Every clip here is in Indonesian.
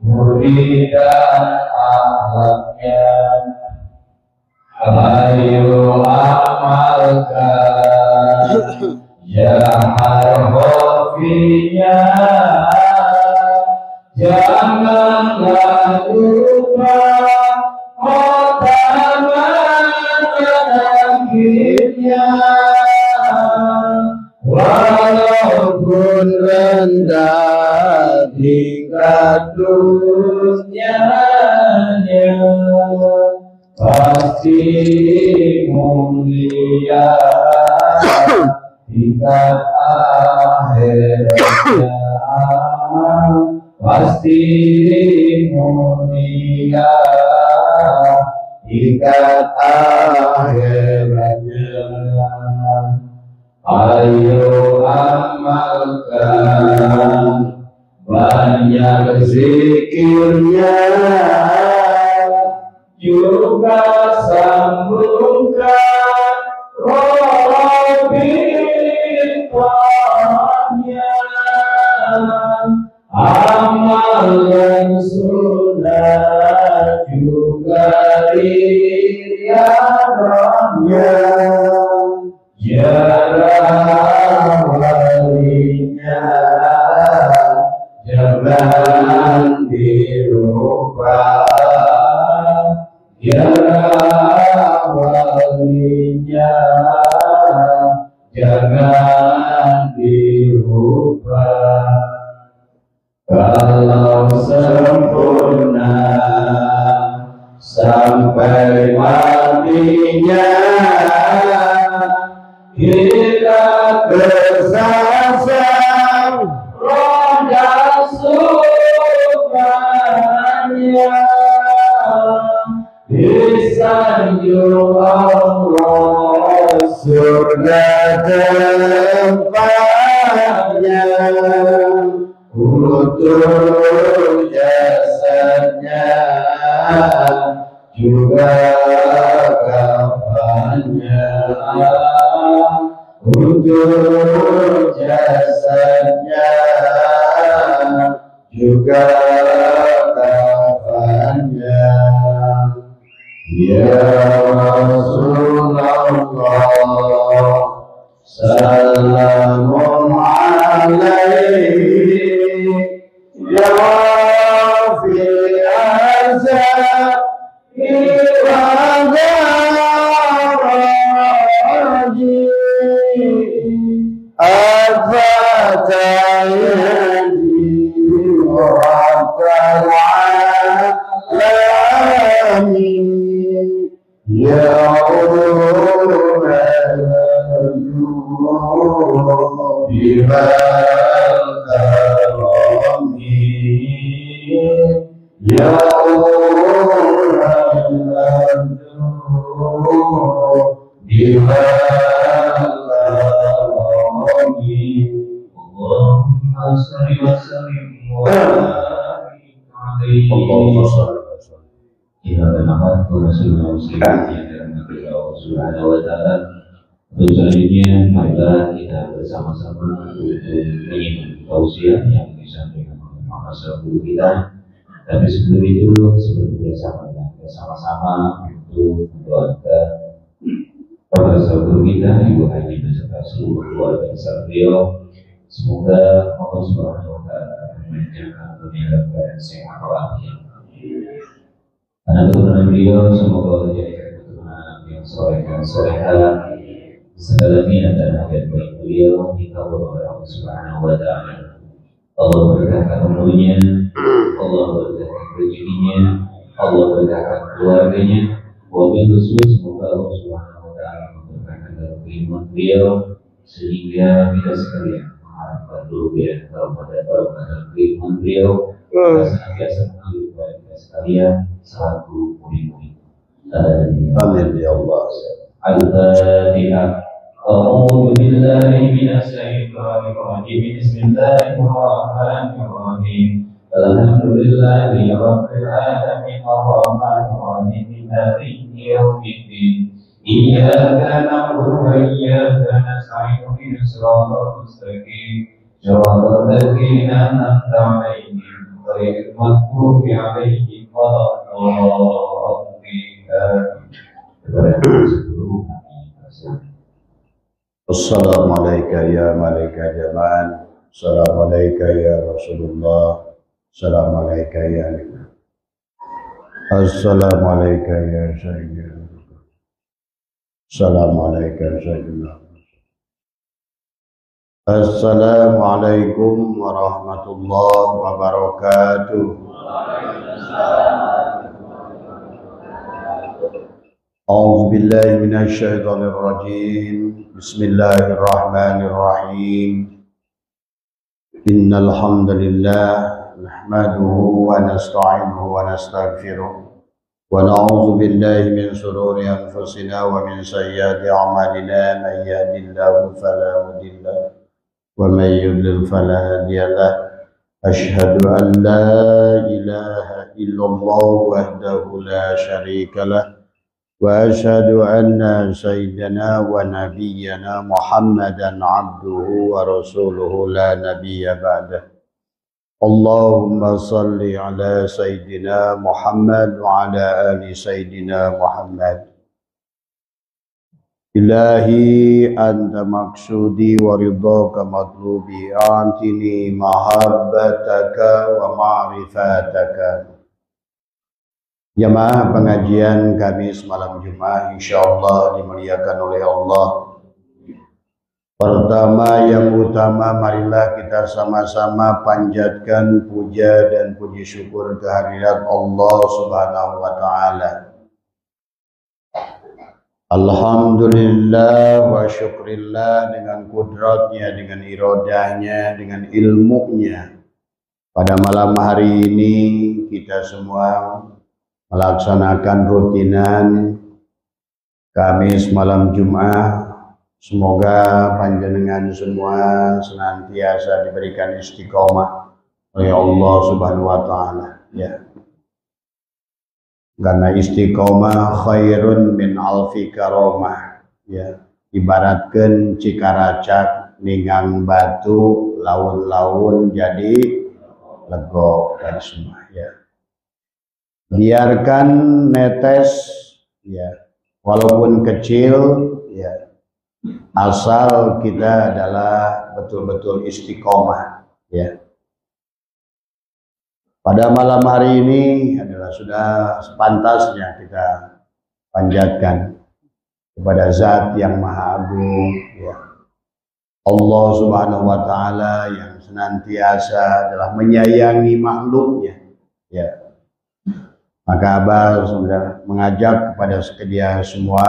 murid dan akhlaknya, ayo amalkan ya harfinya, janganlah lupa khotaman akhirnya, walaupun rendah tingkat dunianya, pasti mulia tingkat akhiratnya, pasti mulia tingkat akhiratnya. Ayo amalkan banyak zikirnya, juga sambungkan Rabbitanya, amal yang sunnah juga riadanya, jarak walinya jangan dilupa, jarak walinya jangan dilupa. Kalau sempurna sampai matinya, kita bersasar roda sukanya, disanjung Allah surga tempatnya, untuk jasadnya juga kafannya, untuk jasadnya juga kafannya. Ya Rasulullah, salamun alaihi, ya fi azab iwagaraji, afatayani rabbal alamin, ya ya Allahumma salli wa sallim wa barik alaihi. Allahumma salli wa sallim. Kita bernapas Rasulullah Subhanahu wa ta'ala. Untuk selanjutnya, marilah kita bersama-sama menyimak tausiah yang disampaikan oleh Masa Guru kita. Tapi sebelum itu, seperti biasa kita bersama-sama untuk mendoakan Masa Guru kita, Ibu Haji beserta seluruh keluarga besar beliau. Semoga Allah Subhanahu wa ta'ala menjaga dunia dan sehat walafiat. Anak keturunan beliau semoga menjadi keturunan yang soleh dan soleha. Segala niat dan hajat baik beliau dikabul oleh Allah Subhanahu wa ta'ala. Allah berkahkan umurnya, Allah berkahkan rezekinya, Allah berkahkan keluarganya. Wabil khusus semoga Allah Subhanahu wa ta'ala memberkahkan dalam kehidupan beliau, sehingga kita sekalian mengharapkan rupiah dalam pada kehidupan beliau, senantiasa mengalir kepada kita sekalian selaku murid-murid. Amin ya Allah. Al-Fatihah. أعوذ بالله من الشيطان الرجيم. بسم الله الرحمن الرحيم. الحمد لله رب العالمين الرحمن الرحيم مالك يوم الدين إياك نعبد وإياك نستعين اهدنا الصراط المستقيم صراط الذين أنعمت عليهم غير المغضوب عليهم ولا الضالين. Assalamualaikum ya malaikat jaman. Assalamualaikum ya Rasulullah. Assalamualaikum ya Nabi. Assalamualaikum ya Sayyidina. Assalamualaikum ya Sayyidina. Assalamualaikum warahmatullahi wabarakatuh. أعوذ بالله من الشيطان الرجيم بسم الله الرحمن الرحيم إن الحمد لله نحمده ونستعينه ونستغفره ونعوذ بالله من شرور أنفسنا ومن سيئات أعمالنا من يهد الله فلا مضل له ومن يضلل فلا هادي له أشهد أن لا إله إلا الله وحده لا شريك له وأشهد أن سيدنا ونبينا محمدا عبده ورسوله لا نبي بعده اللهم صل على سيدنا محمد وعلى آل سيدنا محمد إلهي أنت مقصودي ورضاك مطلوبي أعطني محبتك ومعرفتك. Jamaah pengajian Kamis malam Jumat insyaallah dimuliakan oleh Allah. Pertama yang utama, marilah kita sama-sama panjatkan puja dan puji syukur kehadirat Allah Subhanahu wa taala. Alhamdulillah wa syukrillah, dengan kudratnya, dengan iradahnya, dengan ilmunya. Pada malam hari ini kita semua melaksanakan rutinan Kamis malam Jumat. Semoga panjenengan semua senantiasa diberikan istiqomah oleh Allah Subhanahu wa taala, ya. Karena istiqomah khairun min alfi karomah, ya. Ibaratkan cikaracak ningang batu laun-laun jadi lego dan semua, ya. Biarkan netes, ya, walaupun kecil, ya, asal kita adalah betul-betul istiqomah, ya. Pada malam hari ini adalah sudah sepantasnya kita panjatkan kepada Zat yang Maha Agung, ya, Allah Subhanahu wa taala yang senantiasa adalah menyayangi makhluknya, ya. Maka Abah sudah mengajak kepada sekedia semua,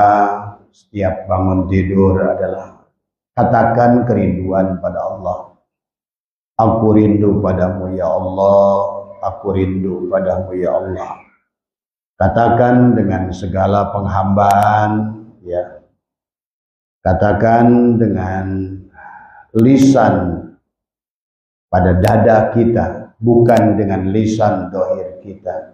setiap bangun tidur adalah katakan kerinduan pada Allah. Aku rindu padamu ya Allah, aku rindu padamu ya Allah. Katakan dengan segala penghambaan, ya. Katakan dengan lisan pada dada kita, bukan dengan lisan dohir kita.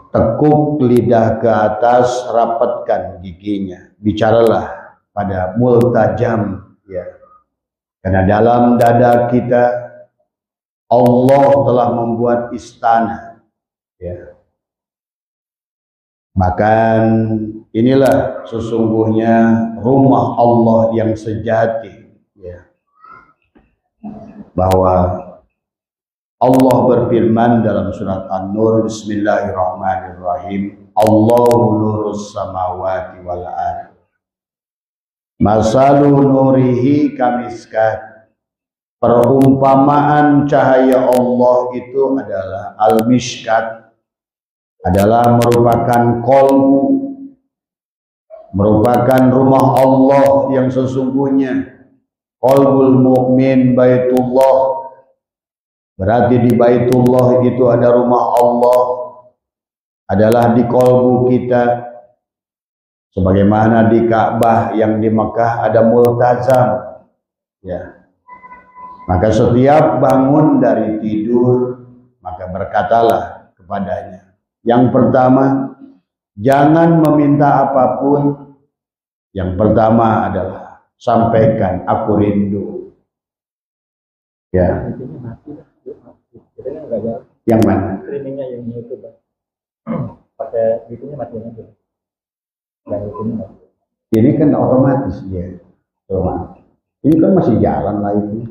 Tekuk lidah ke atas, rapatkan giginya, bicaralah pada multajam, ya. Karena dalam dada kita Allah telah membuat istana, ya. Bahkan inilah sesungguhnya rumah Allah yang sejati, ya. Bahwa Allah berfirman dalam surat An-Nur, Bismillahirrahmanirrahim, Allahu nurus samawati wal ardh. Masalu nurihi kamiskat. Perumpamaan cahaya Allah itu adalah al-mishkat, adalah merupakan kolbu, merupakan rumah Allah yang sesungguhnya. Qalbul mu'min baitullah. Berarti di Baitullah itu ada rumah Allah, adalah di kolbu kita. Sebagaimana di Ka'bah yang di Mekah ada multazam, ya. Maka setiap bangun dari tidur, maka berkatalah kepadanya. Yang pertama, Jangan meminta apapun. Yang pertama adalah sampaikan aku rindu. Ya. Yang mana? Streamingnya yang YouTube. Pakai YouTube-nya mati aja. Dan YouTube-nya mati. Ini kan otomatis ya. Ini kan masih jalan live-nya.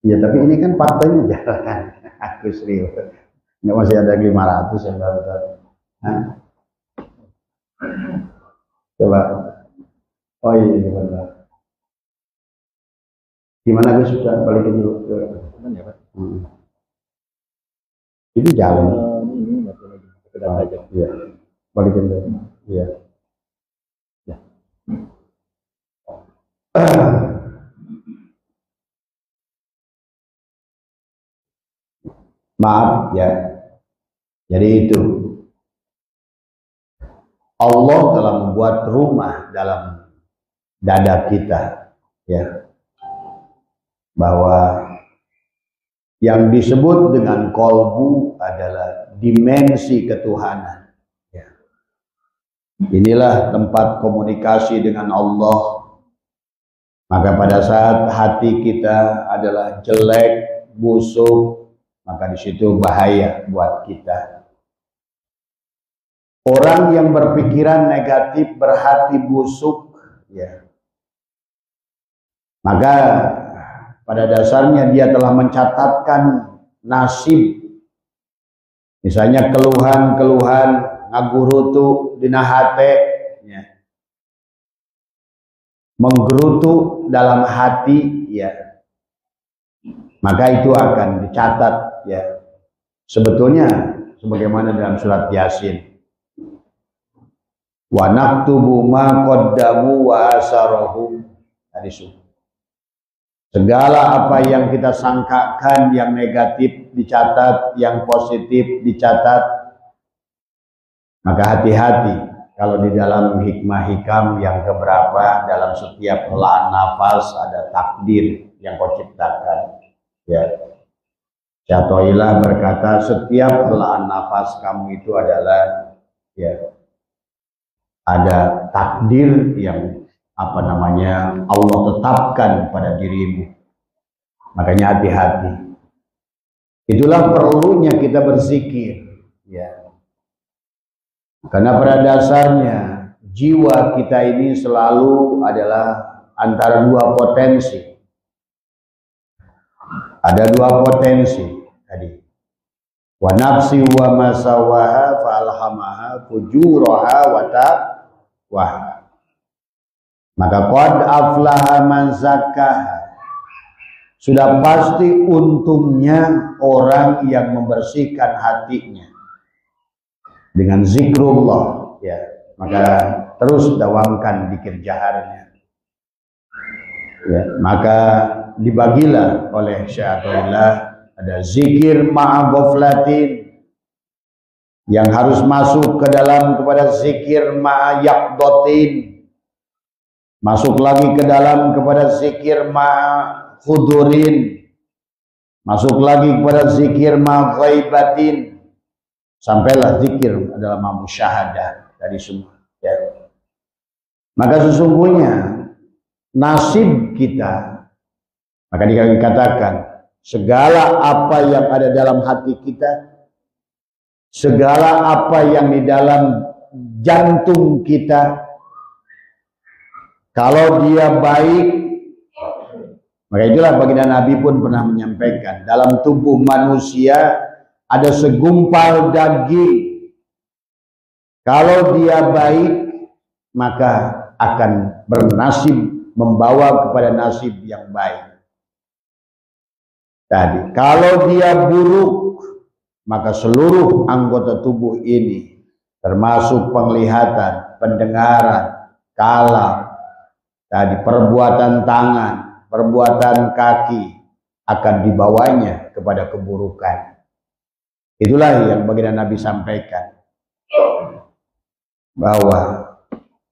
Ya tapi ini kan faktanya jalan. Aku serius. Nggak masih ada 500 yang nonton. Coba. Oh iya benar. Gimana Gus sudah balikin dulu ke ya, Pak? Itu jalan. Ini masih lagi sekedar saja. Iya. Balikin dulu. Iya. Ya. Maaf ya. Jadi itu Allah telah membuat rumah dalam dada kita, ya. Bahwa yang disebut dengan kolbu adalah dimensi ketuhanan. Ya. Inilah tempat komunikasi dengan Allah. Maka pada saat hati kita adalah jelek, busuk, maka di situ bahaya buat kita. Orang yang berpikiran negatif, berhati busuk, ya, maka pada dasarnya dia telah mencatatkan nasib. Misalnya keluhan-keluhan ngagurutu dina hate, ya. Menggerutu dalam hati, ya. Maka itu akan dicatat, ya. Sebetulnya sebagaimana dalam surat Yasin. Wa naktubu ma qaddamu wa asarahum. Segala apa yang kita sangkakan yang negatif dicatat, yang positif dicatat. Maka hati-hati kalau di dalam hikmah hikam yang keberapa dalam setiap helaan nafas ada takdir yang kau ciptakan. Ya. Syatoilah berkata setiap helaan nafas kamu itu adalah, ya, ada takdir yang Allah tetapkan pada dirimu. Makanya hati-hati. Itulah perlunya kita berzikir, ya. Karena pada dasarnya jiwa kita ini selalu adalah antara dua potensi. Ada dua potensi tadi. Wa nafsi wa masawaha fa alhamaha fujuraha wa taqwaha. Maka qad aflaha man zakkaha. Sudah pasti untungnya orang yang membersihkan hatinya dengan zikrullah, ya. Maka terus dawamkan zikir jaharnya. Ya, maka dibagilah oleh Syaikhullah ada zikir ma'agoflatin yang harus masuk ke dalam kepada zikir ma'ayakdotin, masuk lagi ke dalam kepada zikir ma'khudurin, masuk lagi kepada zikir ma'ghaibatin, sampailah zikir adalah ma'musyahadah dari semua, ya. Maka sesungguhnya nasib kita, maka dikatakan segala apa yang ada dalam hati kita, segala apa yang di dalam jantung kita, kalau dia baik, maka itulah baginda Nabi pun pernah menyampaikan dalam tubuh manusia ada segumpal daging, kalau dia baik maka akan bernasib membawa kepada nasib yang baik. Tadi, kalau dia buruk, maka seluruh anggota tubuh ini, termasuk penglihatan, pendengaran, kalam, tadi perbuatan tangan, perbuatan kaki, akan dibawanya kepada keburukan. Itulah yang baginda Nabi sampaikan, bahwa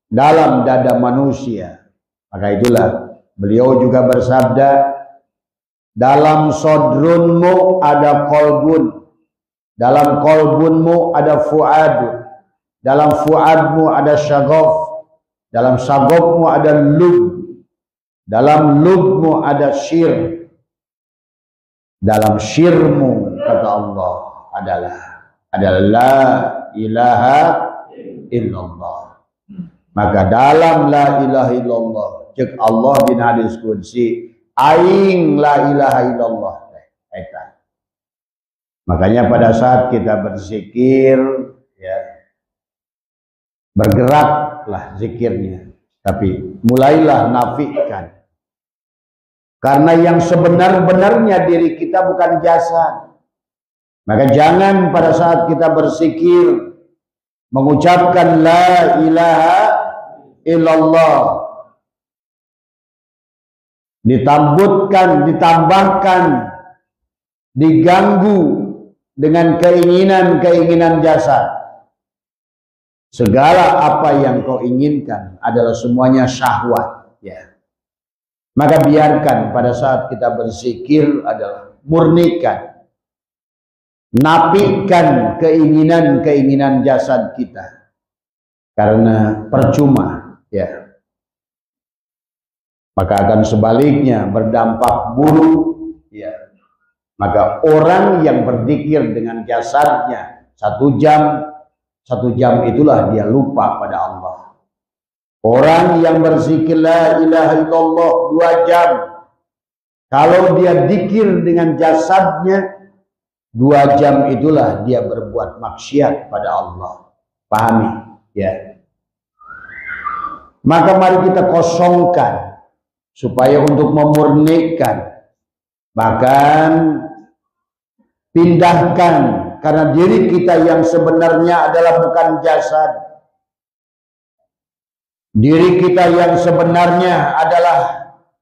dalam dada manusia, maka itulah beliau juga bersabda, dalam sodrunmu ada kolbun, dalam kolbunmu ada fuadun, dalam fuadmu ada syaghaf, dalam syaghafmu ada lub, dalam lubmu ada syir, dalam syirmu kata Allah adalah la ilaha illallah. Maka dalam la ilaha illallah cek Allah bin hadis qudsi aing la ilaha illallah. Makanya pada saat kita berzikir ya, bergeraklah zikirnya, tapi mulailah nafikan. Karena yang sebenar-benarnya diri kita bukan jasad. Maka jangan pada saat kita berzikir mengucapkan la ilaha illallah ditambahkan, diganggu dengan keinginan-keinginan jasad. Segala apa yang kau inginkan adalah semuanya syahwat ya. Maka biarkan pada saat kita berzikir adalah murnikan, nafikan keinginan-keinginan jasad kita. Karena percuma ya. Maka akan sebaliknya berdampak buruk ya. Maka orang yang berzikir dengan jasadnya 1 jam itulah dia lupa pada Allah. Orang yang berzikir la ilaha illallah 2 jam, kalau dia zikir dengan jasadnya 2 jam itulah dia berbuat maksiat pada Allah. Pahami ya. Maka mari kita kosongkan supaya untuk memurnikan, bahkan pindahkan, karena diri kita yang sebenarnya adalah bukan jasad. Diri kita yang sebenarnya adalah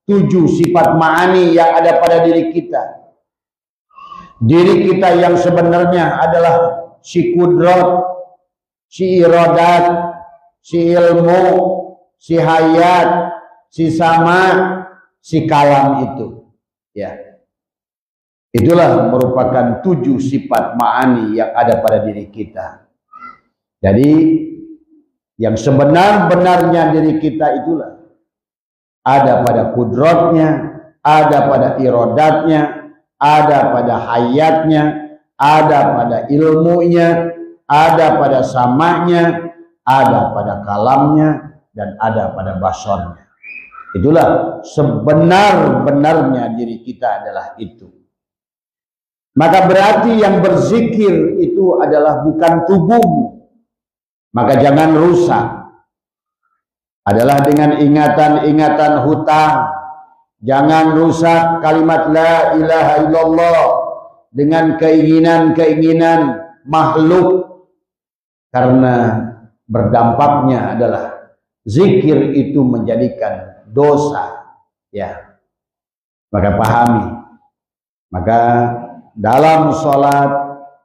7 sifat ma'ani yang ada pada diri kita. Diri kita yang sebenarnya adalah si kudrat, si iradat, si ilmu, si hayat, si sama, si kalam itu ya. Itulah merupakan 7 sifat ma'ani yang ada pada diri kita. Jadi yang sebenar-benarnya diri kita itulah ada pada kudratnya, ada pada iradatnya, ada pada hayatnya, ada pada ilmunya, ada pada samanya, ada pada kalamnya, dan ada pada basarnya. Itulah sebenar-benarnya diri kita adalah itu. Maka berarti yang berzikir itu adalah bukan tubuhmu. Maka jangan rusak. Adalah dengan ingatan-ingatan hutang. Jangan rusak kalimat la ilaha illallah dengan keinginan-keinginan makhluk. Karena berdampaknya adalah zikir itu menjadikan dosa. Ya. Maka pahami. Maka dalam sholat,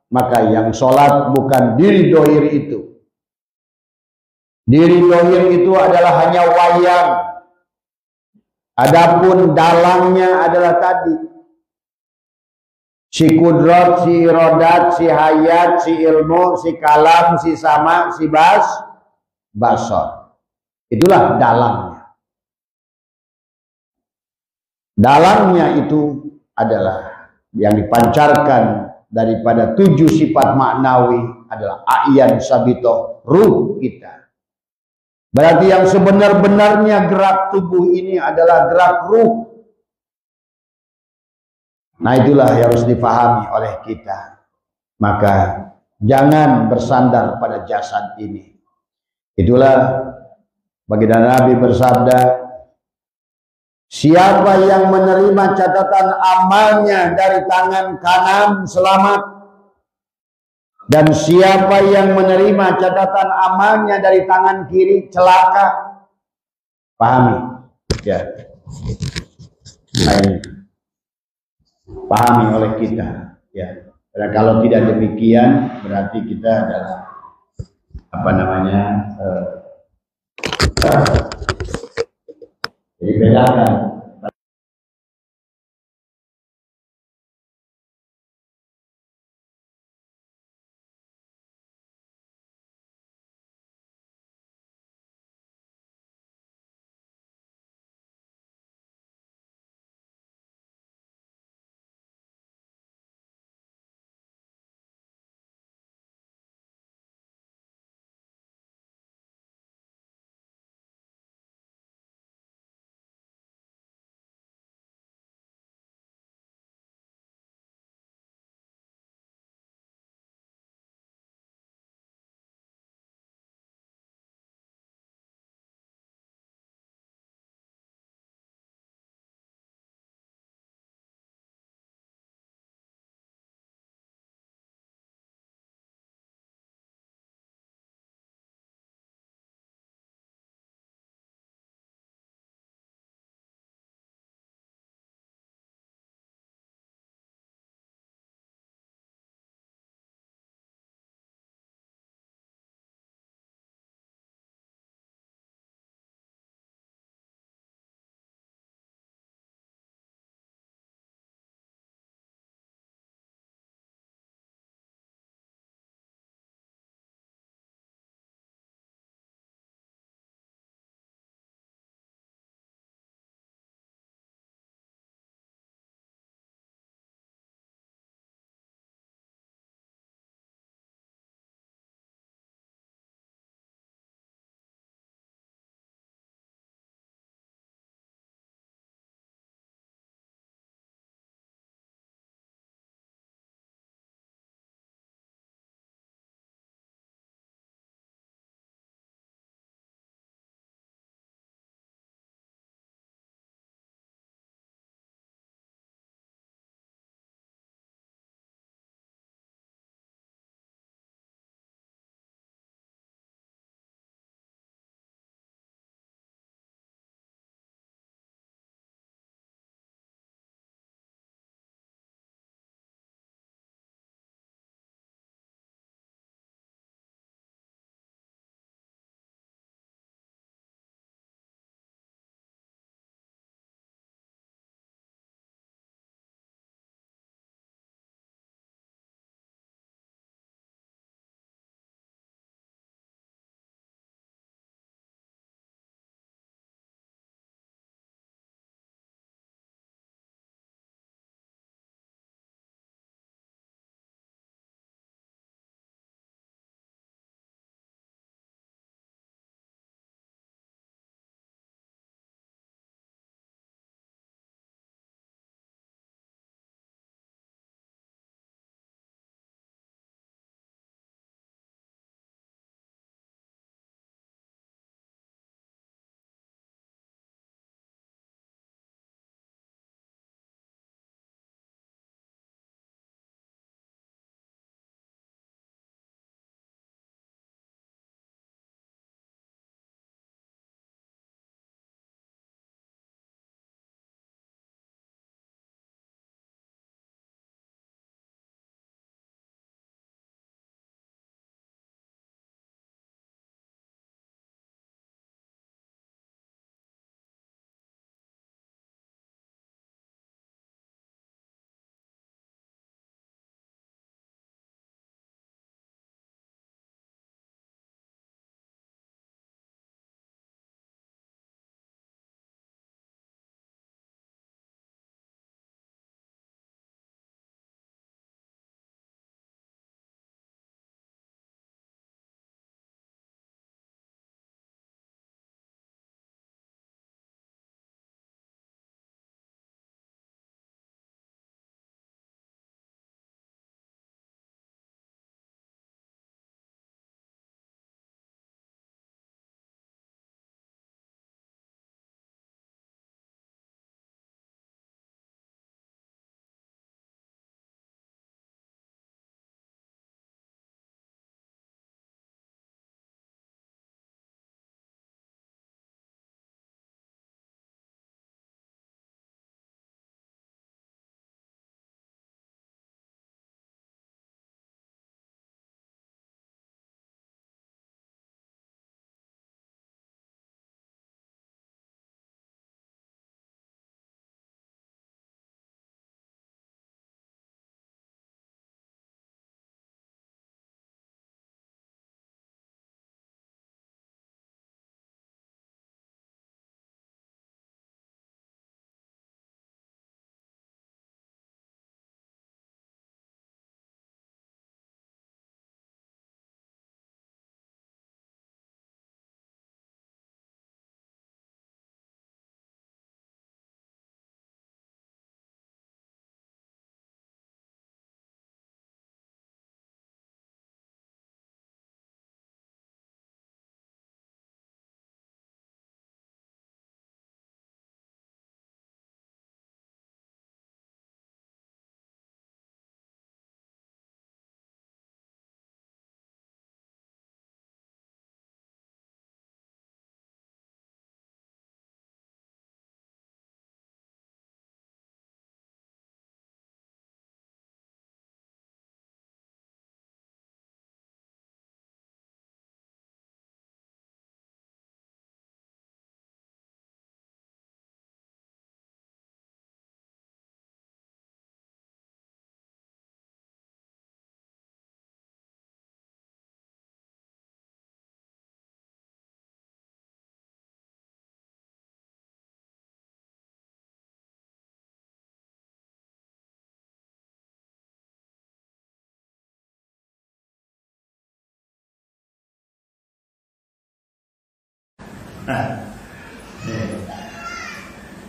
maka yang sholat bukan diri dohir itu. Diri dohir itu adalah hanya wayang. Adapun dalangnya adalah tadi. Si kudrat, si iradat, si hayat, si ilmu, si kalam, si sama, si basar. Itulah dalangnya. Dalangnya itu adalah yang dipancarkan daripada 7 sifat maknawi adalah a'yan sabitoh, ruh kita. Berarti yang sebenar-benarnya gerak tubuh ini adalah gerak ruh. Nah itulah yang harus dipahami oleh kita. Maka jangan bersandar pada jasad ini. Itulah baginda Nabi bersabda, siapa yang menerima catatan amalnya dari tangan kanan selamat. Dan siapa yang menerima catatan amalnya dari tangan kiri celaka. Pahami? Ya. Baik. Pahami oleh kita. Ya. Karena kalau tidak demikian berarti kita adalah apa namanya? Jadi bedakan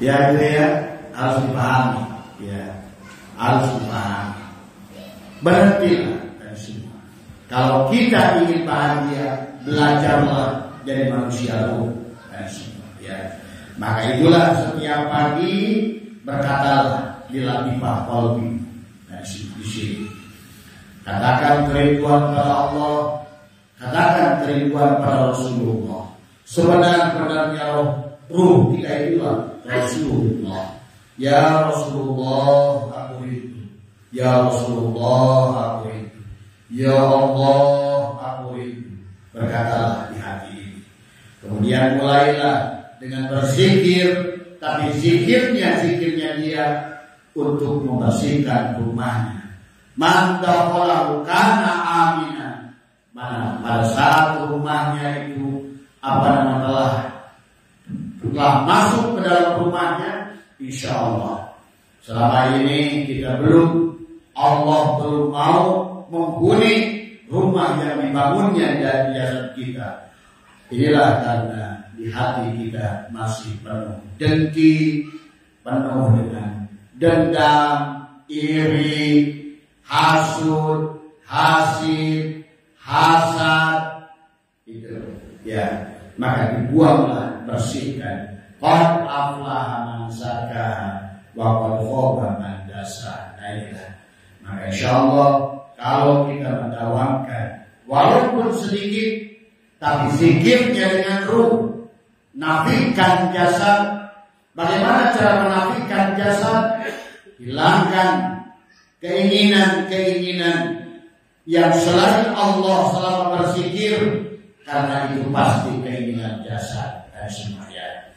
Ya, gitu ya, harus dipahami, ya, harus dipahami. Berhentilah dari semua. Kalau kita ingin bahagia, belajarlah dari manusia roh dari semua, ya. Maka itulah setiap pagi berkatalah di labibah qalbi dari sini. Katakan kerinduan pada Allah, katakan kerinduan pada Rasulullah. Sebenarnya ruh kita itulah Rasulullah. Ya Rasulullah, aku rindu. Ya Rasulullah, aku rindu. Ya Allah, aku rindu. Berkatalah di hati ini. Kemudian mulailah dengan berzikir, tapi zikirnya dia untuk membersihkan rumahnya. Man dakhalahu kana aminan. Mana pada saat rumahnya itu telah masuk ke dalam rumahnya, insya Allah selama ini Allah belum mau menghuni rumah yang dibangunnya dari jasad kita. Inilah karena di hati kita masih penuh dengki, penuh dengan dendam, iri, hasud, hasid, hasad, itu ya. Maka dibuanglah, bersihkan. Qad aflaha man zakkaha wa qad khaba man dassaha. Maka insyaallah kalau kita mendawamkan walaupun sedikit, tapi zikirnya dengan ruh, nafikan jasad. Bagaimana cara menafikan jasad? Hilangkan keinginan-keinginan yang selain Allah selama berzikir, karena itu pasti keinginan jasad dan semuanya.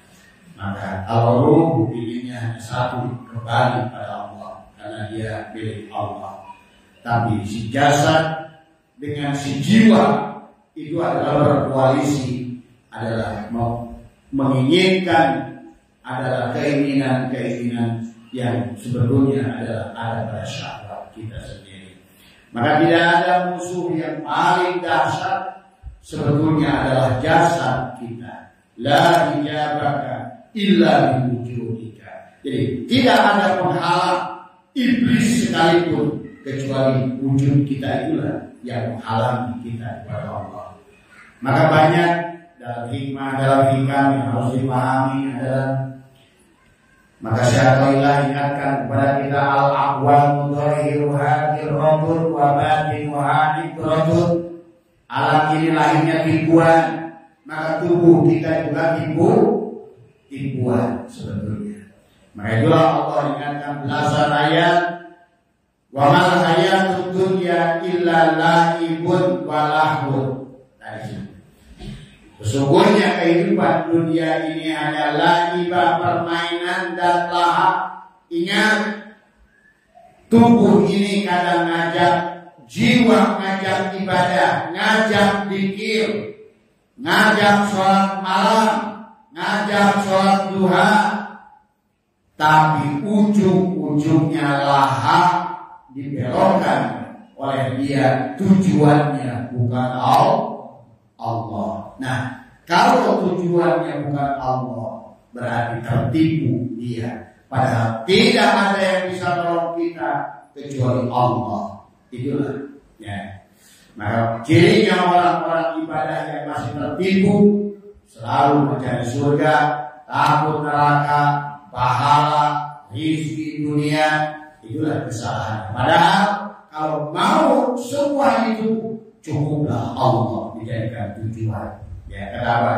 Maka kalau ruh inginnya satu, kembali pada Allah, karena dia milik Allah. Tapi si jasad dengan si jiwa itu adalah berkoalisi, adalah menginginkan, adalah keinginan-keinginan yang sebetulnya adalah ada pada syahwat kita sendiri. Maka tidak ada musuh yang paling dahsyat sebetulnya adalah jasad kita. La hijabaka illa biwujudika. Jadi tidak ada penghalang iblis sekalipun kecuali wujud kita itulah yang menghalangi kita kepada Allah. Maka banyak dalam hikam yang harus dipahami adalah, maka syaitanlah ingatkan kepada kita al-aqwal mudhahiru hadir rabbul wa batinu hadir rabbul. Alam ini lahirnya tipuan, maka tubuh kita juga tipuan sebetulnya. Maka itulah Allah ingatkan belasan ayat, wa mal hayatud dunya illa la'ibun wa lahwun. Sesungguhnya kehidupan dunia ini hanya la'ibah, permainan dan lahap. Ingat, tubuh ini kadang ngajak, jiwa ngajak ibadah, ngajak zikir, ngajak sholat malam, ngajak sholat duha, tapi ujung-ujungnya lahap dibelokkan oleh dia, tujuannya bukan Allah. Nah, kalau tujuannya bukan Allah, berarti tertipu dia. Padahal tidak ada yang bisa menolong kita kecuali Allah. Itulah ya. Maka cirinya orang-orang ibadah yang masih tertipu, selalu mencari surga, takut neraka, pahala, rizki dunia, itulah kesalahan. Padahal kalau mau semua itu, cukuplah Allah dijadikan tujuan. Ya, kenapa?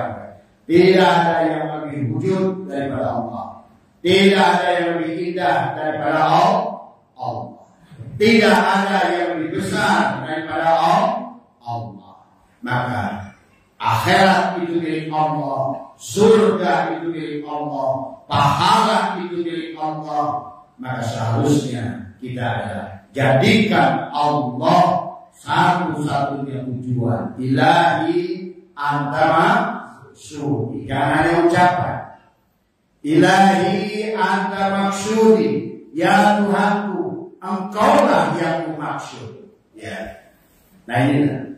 Tidak ada yang lebih wujud daripada Allah. Tidak ada yang lebih indah daripada Allah. Tidak ada yang lebih besar daripada Allah. Maka akhirat itu milik Allah, surga itu milik Allah, pahala itu milik Allah. Maka seharusnya kita adalah jadikan Allah satu-satunya tujuan. Ilahi antara maksudi, jangan hanya ucapan. Ilahi anta maksudi, ya Tuhanku, Engkaulah yang maksud. Ya. Nah inilah,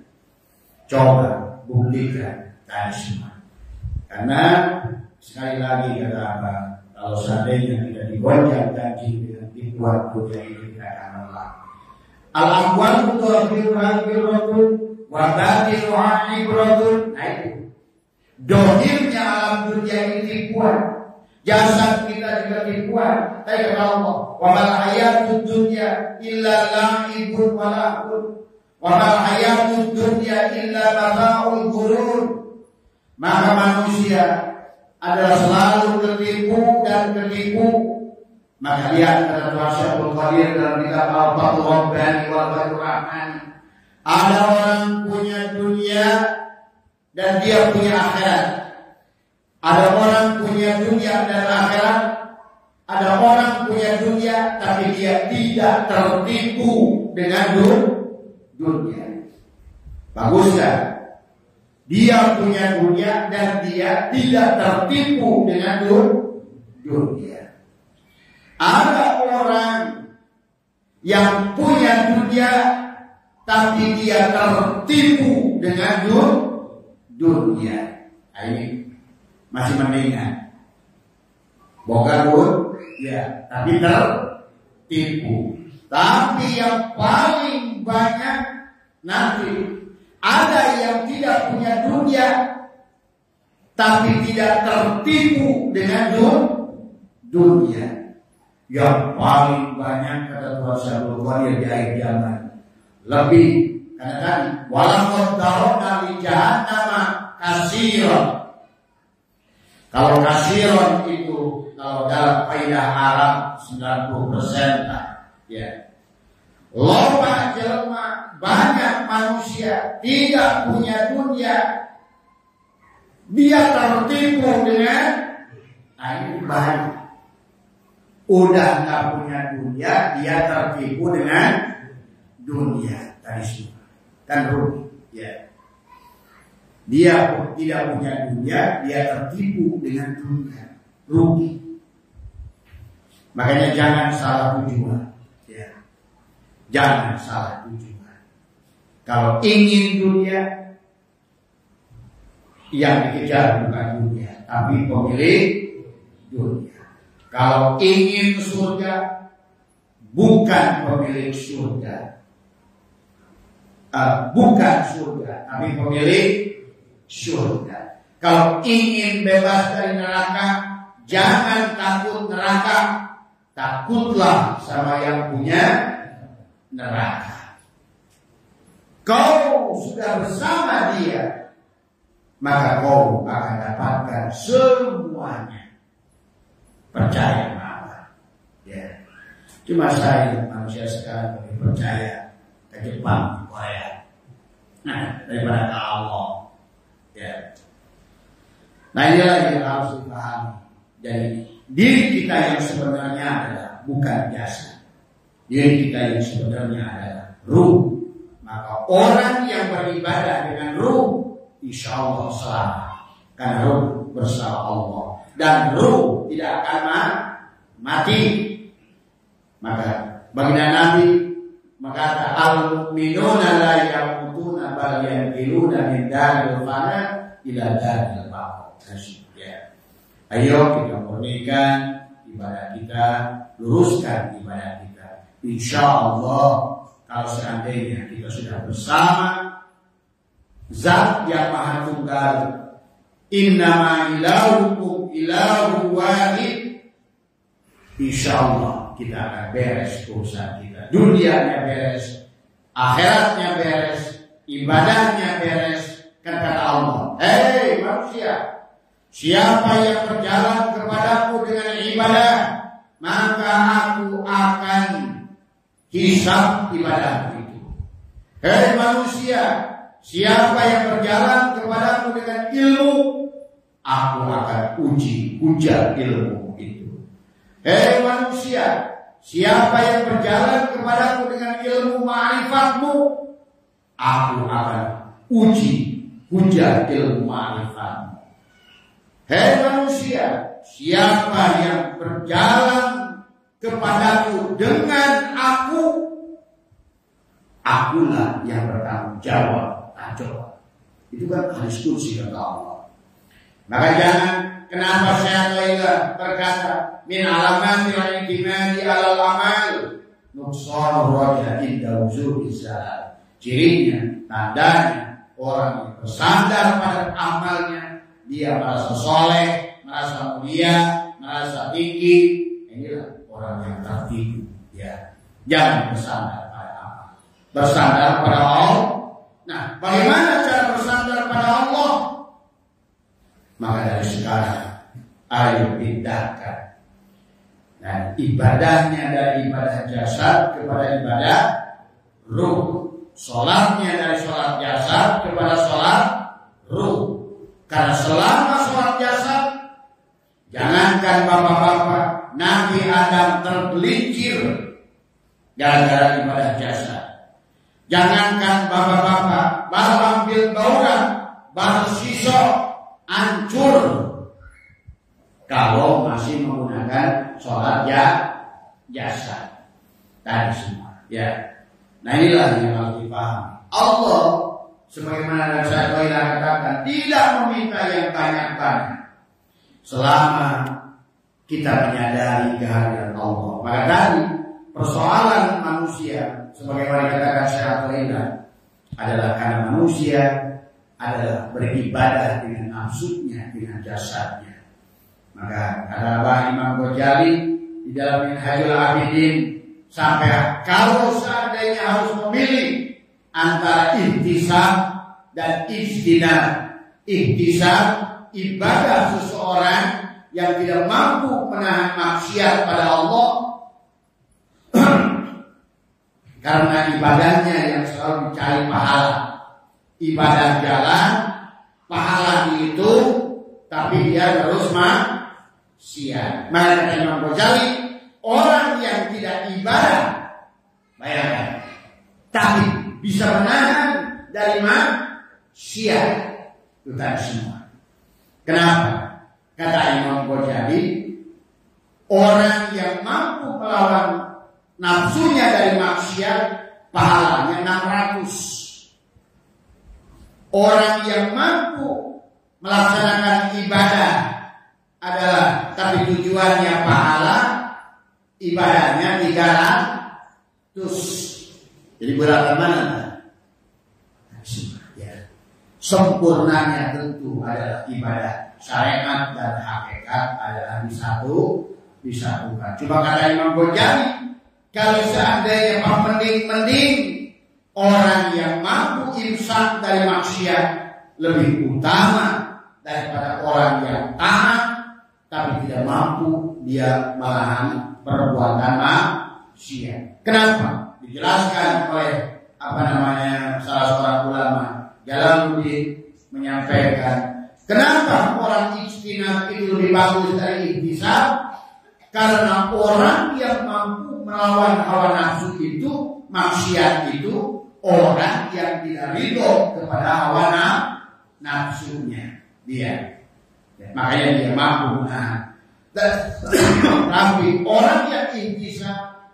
coba buktikan tadi semua. Karena sekali lagi kata apa? Kalau seandainya tidak digonjang ganjing dengan tipuan dunia ini tidak akan lelah. Al-aqwal mutawafir al-birratun wa batilu al-ibratun. Nah itu dohirnya alam dunia ini tipuan. Jasad kita juga tipuan. Tapi kata Allah, wa mal hayatud dunya illa la'ibun wa lahun, wa mal hayatud dunya illa mata'ul ghurur. Maka manusia adalah selalu tertipu dan tertipu. Maka lihat kata Tuhan Syaikhul Qadir dalam kitab Al-Fathul Rabbani wal Fathur Rahman, ada orang punya dunia dan dia punya akhirat. Ada orang punya dunia dan akhirat. Ada orang punya dunia tapi dia tidak tertipu dengan dunia. Bagus kan? Dia punya dunia dan dia tidak tertipu dengan dunia. Ada orang yang punya dunia tapi dia tertipu dengan dunia. Nah, ini masih mendingan. Boga ya, tapi tertipu. Tapi yang paling banyak nanti ada yang tidak punya dunia tapi tidak tertipu dengan dunia. Yang paling banyak kata Tuhan Syaikhul Qadir di akhir zaman lebih, karena kan walaqad darabna li jahannama katsiran. Kalau katsiran itu kalau dalam kaidah Arab 90% lah, ya. Loba jelma, banyak manusia tidak punya dunia, dia tertipu dengan ini banyak. Udah nggak punya dunia, dia tertipu dengan dunia tadi semua, kan rugi. Ya, dia tidak punya dunia, dia tertipu dengan dunia, rugi. Makanya jangan salah tujuan. Ya, jangan salah tujuan. Kalau ingin dunia, yang dikejar bukan dunia, tapi pemilik dunia. Kalau ingin surga, bukan pemilik surga, bukan surga, tapi pemilik surga. Kalau ingin bebas dari neraka, jangan takut neraka, takutlah sama yang punya neraka. Kau sudah bersama dia, maka kau akan dapatkan semuanya. Percaya apa? Ya. Cuma saya manusia sekarang lebih percaya ke Jepang, Korea, daripada ke Allah. Ya. Nah inilah yang harus dipahami. Jadi diri kita yang sebenarnya adalah bukan jasad. Diri kita yang sebenarnya adalah ruh. Maka orang yang beribadah dengan ruh, insya Allah selamat. Karena ruh bersama Allah. Dan ruh tidak akan mati. Maka baginda Nabi berkata, al-mu'minuna la yamutuna bal yanqiluna min daril fana ila daril baqar. Ya. Ayo kita murnikan ibadah kita, luruskan ibadah kita. Insya Allah kalau seandainya kita sudah bersama Zat yang Maha Tunggal, innama ilahukum ilahu wahid, insya Allah kita akan beres urusan kita. Dunianya beres, akhiratnya beres, ibadahnya beres. Kan kata Allah, hei manusia, siapa yang berjalan kepadaku dengan ibadah, maka aku akan hisab ibadah itu. Hei manusia, siapa yang berjalan kepadaku dengan ilmu, aku akan uji hujah ilmu itu. Hei manusia, siapa yang berjalan kepadaku dengan ilmu ma'rifatmu, aku akan uji hujah ilmu ma'rifatmu. Hei manusia, siapa yang berjalan kepadaku dengan aku, akulah yang bertanggung jawab. Coba. Itu kan hadis kursi kata Allah. Maka jangan, kenapa Syekh Lailah berkata min alamatil i'timadi 'alal amal nuqsanu raja inda wujudi salat. Cirinya, tandanya orang yang bersandar pada amalnya, dia merasa soleh, merasa mulia, merasa tinggi. Inilah orang yang tertipu. Ya, jangan bersandar pada amal, bersandar pada Allah. Nah, bagaimana cara bersandar pada Allah? Maka dari sekarang, ayo pindahkan ibadahnya dari ibadah jasad kepada ibadah ruh. Sholatnya dari sholat jasad kepada sholat ruh. Karena selama sholat jasad, jangankan bapak-bapak, Nabi Adam tergelincir gara-gara ibadah jasad. Jangankan bapak-bapak, Balaam bin Bauran, Batu Sisok, hancur kalau masih menggunakan sholat jasad tadi semua. Ya. Nah, inilah yang harus dipahami. Allah, sebagaimana saya katakan, tidak meminta yang banyak-banyak selama kita menyadari kehadiran Allah. Maka tadi persoalan manusia, sebagaimana dikatakan Syekh adalah karena manusia adalah beribadah dengan nafsunya, dengan jasadnya. Maka kata Imam Ghazali di dalam Minhajul Abidin, sampai kalau seandainya harus memilih antara ihtisab dan ijtinab. Ihtisab, ibadah seseorang yang tidak mampu menahan maksiat pada Allah karena ibadahnya yang selalu mencari pahala. Ibadah jalan, pahala dihitung, tapi dia terus maksiat. Maka Imam Ghazali, orang yang tidak ibadah, bayangkan, tapi bisa menahan dari maksiat, itu tadi semua. Kenapa? Kata Imam Ghazali, orang yang mampu melawan nafsunya dari maksiat, pahalanya 600. Orang yang mampu melaksanakan ibadah adalah, tapi tujuannya pahala, ibadahnya 300. Jadi berat mana? Ya. Sempurnanya tentu adalah ibadah syariat dan hakikat adalah disatukan. Cuma kata Imam Ghazali, kalau seandainya mending orang yang mampu imsak dari maksiat lebih utama daripada orang yang taat tapi tidak mampu dia malahan perbuatan maksiat. Kenapa? Dijelaskan oleh salah seorang ulama, Jalaluddin, menyampaikan kenapa orang ijtinab itu lebih bagus dari ihtisab? Karena orang yang mampu melawan hawa nafsu itu, maksiat itu, orang yang tidak ridho kepada hawa nafsunya dia. Makanya dia mampu menahan. Tapi orang yang ihtisab,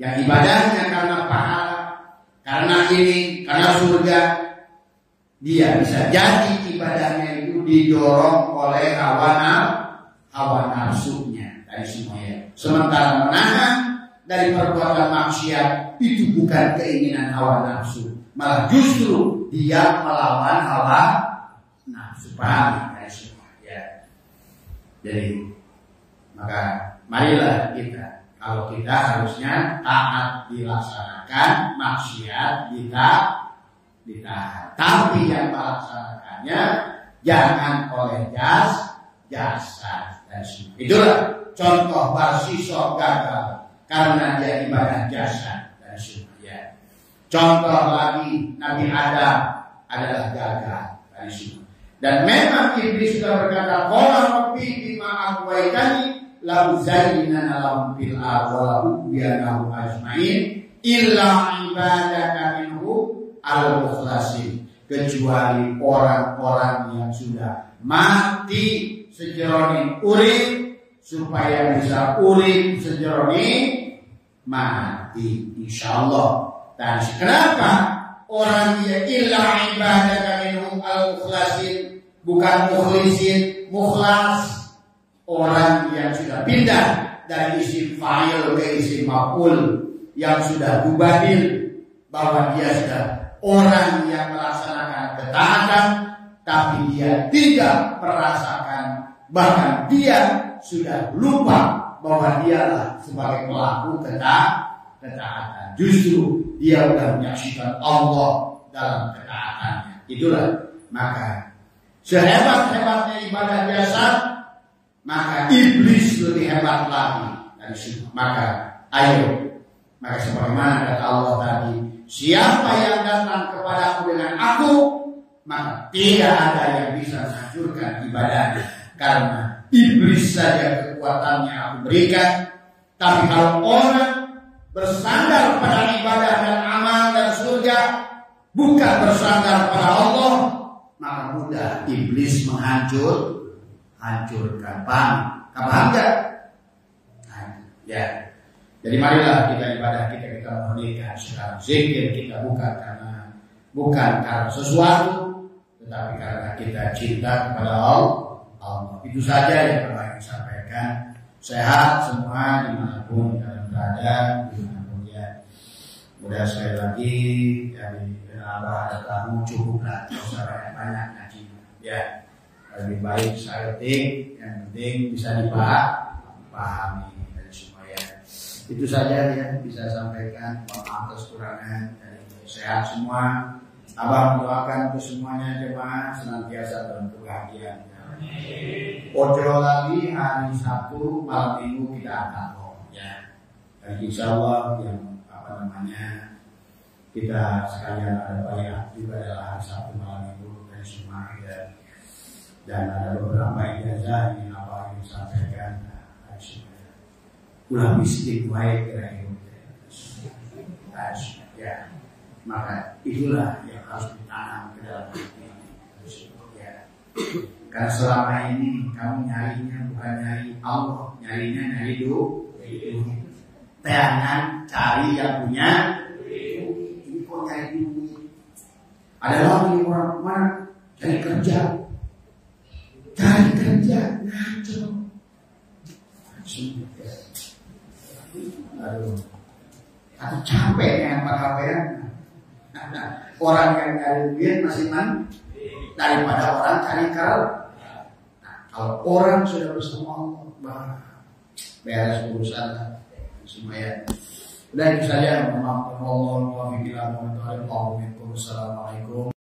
yang ibadahnya karena pahala, karena ini, karena surga, dia bisa jadi ibadahnya itu didorong oleh hawa nafsunya dari semuanya. Sementara menahan dari perbuatan maksiat itu bukan keinginan hawa nafsu, malah justru dia melawan hawa nafsu. Paham dari semua ya. Jadi maka marilah kita, kalau kita harusnya taat dilaksanakan, maksiat ditahan. Tapi yang melaksanakannya jangan oleh jasad dan semua. Itulah contoh Barsisok gagal karena dia ibadah jasad dan semua. Ya. Contoh lagi Nabi Adam adalah gagal dan semua. Dan memang iblis sudah berkata, qala rabbi bima aghwaytani la uzayyinanna lahum fil ardi wa la ughwiyannahum ajma'in illa ibadaka minhum al-mukhlasin, kecuali orang-orang yang sudah mati sejeroni urip supaya bisa urip sejeroni mati insyaallah. Dan kenapa orang yang illa ibadaka minhum al-mukhlasin, bukan mukhlisin, mukhlas. Orang yang sudah pindah dari isim fa'il ke isim maf'ul, yang sudah mubadil, bahwa dia sudah orang yang melaksanakan ketaatan, tapi dia tidak merasakan, bahkan dia sudah lupa bahwa dialah sebagai pelaku ketaatan. Justru dia sudah menyaksikan Allah dalam ketaatannya. Itulah maka sehebat-hebatnya ibadah biasa, maka iblis lebih hebat lagi dari situ. Maka sebagaimana kata Allah tadi, siapa yang datang kepadaku dengan aku, maka tidak ada yang bisa menghancurkan ibadahnya, karena iblis saja kekuatannya aku berikan. Tapi kalau orang bersandar pada ibadah dan amal dan surga, bukan bersandar pada Allah, maka mudah iblis menghancurkan. Paham enggak? Ya. Jadi marilah kita ibadah kita murnikan sekarang. Zikir kita bukan karena sesuatu, tetapi karena kita cinta kepada Allah. Itu saja yang perlu disampaikan. Sehat semua dimanapun kalian berada, dimanapun ya. Mudah sekali lagi dari Abah ada tamu cukuplah, tidak usah banyak ngaji. Ya, lebih baik saya yang penting bisa dipahami dari semua ya. Itu saja yang bisa sampaikan. Maaf atas kekurangan. Sehat semua. Abah mendoakan untuk semuanya jemaah senantiasa dalam kebahagiaan. Ojo lagi hari Sabtu malam minggu kita akan ya. Dan insya Allah yang kita sekalian ada banyak ibadah hari Sabtu malam minggu dari semua ya. Dan ada beberapa ijazah yang apa yang disampaikan dari semua. Ulah miskin baik ya. Maka itulah yang harus ditanam ke dalam hati ya. Karena selama ini kamu nyarinya bukan nyari Allah, nyari duit. Jangan cari yang punya. Ini kok nyari duit? Ada lagi orang mana cari kerja, ngaco. Aduh, aku capek dengan pakaian. Orang yang cari duit masih daripada orang cari kerja. Kalau orang sudah bersama Allah, beres urusan semua ya. Udah itu saja. Assalamualaikum.